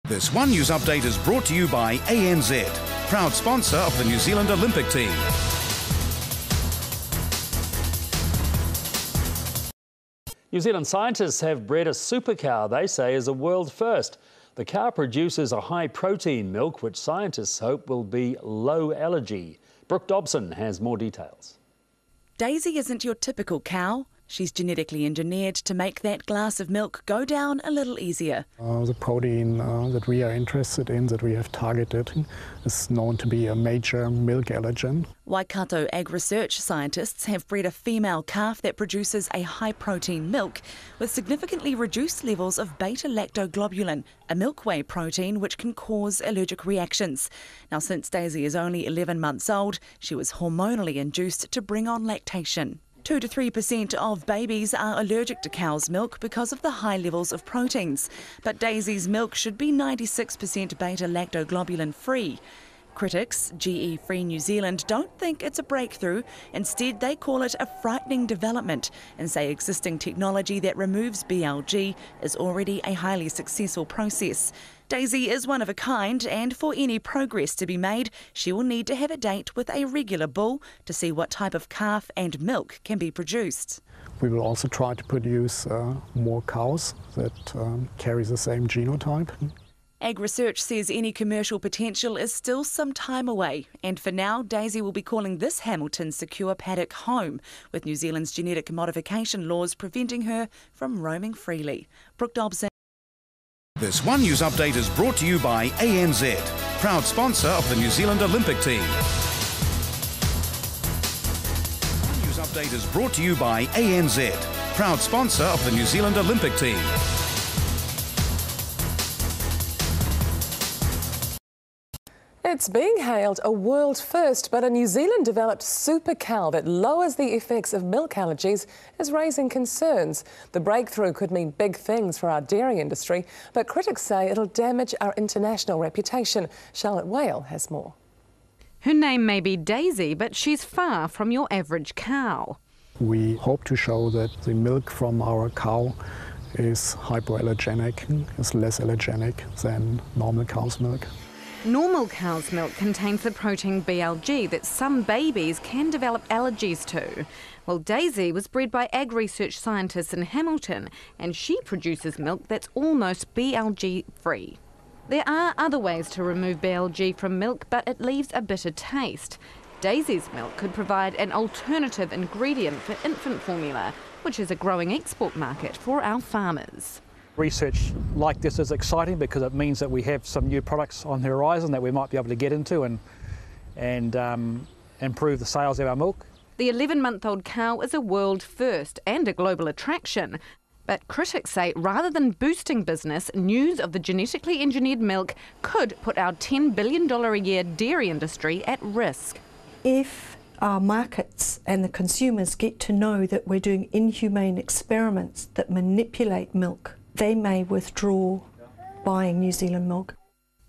This One News update is brought to you by ANZ, proud sponsor of the New Zealand Olympic team. New Zealand scientists have bred a supercow they say is a world first. The cow produces a high-protein milk which scientists hope will be low allergy. Brooke Dobson has more details. Daisy isn't your typical cow. She's genetically engineered to make that glass of milk go down a little easier. The protein that we are interested in, that we have targeted, is known to be a major milk allergen. Waikato Ag Research scientists have bred a female calf that produces a high-protein milk with significantly reduced levels of beta-lactoglobulin, a milk whey protein which can cause allergic reactions. Now, since Daisy is only 11 months old, she was hormonally induced to bring on lactation. 2 to 3% of babies are allergic to cow's milk because of the high levels of proteins. But Daisy's milk should be 96% beta-lactoglobulin free. Critics, GE Free New Zealand, don't think it's a breakthrough. Instead, they call it a frightening development and say existing technology that removes BLG is already a highly successful process. Daisy is one of a kind, and for any progress to be made, she will need to have a date with a regular bull to see what type of calf and milk can be produced. We will also try to produce more cows that carry the same genotype. Ag Research says any commercial potential is still some time away, and for now, Daisy will be calling this Hamilton secure paddock home, with New Zealand's genetic modification laws preventing her from roaming freely. Brooke Dobson. This One News update is brought to you by ANZ, proud sponsor of the New Zealand Olympic team. One News update is brought to you by ANZ, proud sponsor of the New Zealand Olympic team. It's being hailed a world first, but a New Zealand-developed supercow that lowers the effects of milk allergies is raising concerns. The breakthrough could mean big things for our dairy industry, but critics say it'll damage our international reputation. Charlotte Whale has more. Her name may be Daisy, but she's far from your average cow. We hope to show that the milk from our cow is hypoallergenic, is less allergenic than normal cow's milk. Normal cow's milk contains the protein BLG that some babies can develop allergies to. Well, Daisy was bred by ag research scientists in Hamilton, and she produces milk that's almost BLG free. There are other ways to remove BLG from milk, but it leaves a bitter taste. Daisy's milk could provide an alternative ingredient for infant formula, which is a growing export market for our farmers. Research like this is exciting because it means that we have some new products on the horizon that we might be able to get into and improve the sales of our milk. The 11-month-old cow is a world first and a global attraction. But critics say rather than boosting business, news of the genetically engineered milk could put our $10 billion a year dairy industry at risk. If our markets and the consumers get to know that we're doing inhumane experiments that manipulate milk, they may withdraw buying New Zealand milk.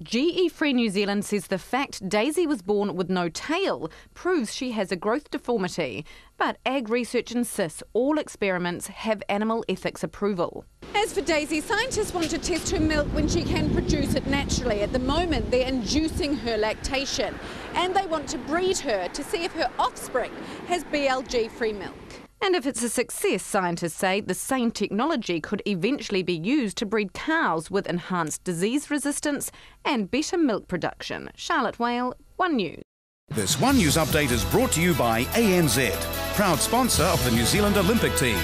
GE Free New Zealand says the fact Daisy was born with no tail proves she has a growth deformity. But Ag Research insists all experiments have animal ethics approval. As for Daisy, scientists want to test her milk when she can produce it naturally. At the moment, they're inducing her lactation, and they want to breed her to see if her offspring has BLG-free milk. And if it's a success, scientists say the same technology could eventually be used to breed cows with enhanced disease resistance and better milk production. Charlotte Whale, One News. This One News update is brought to you by ANZ, proud sponsor of the New Zealand Olympic team.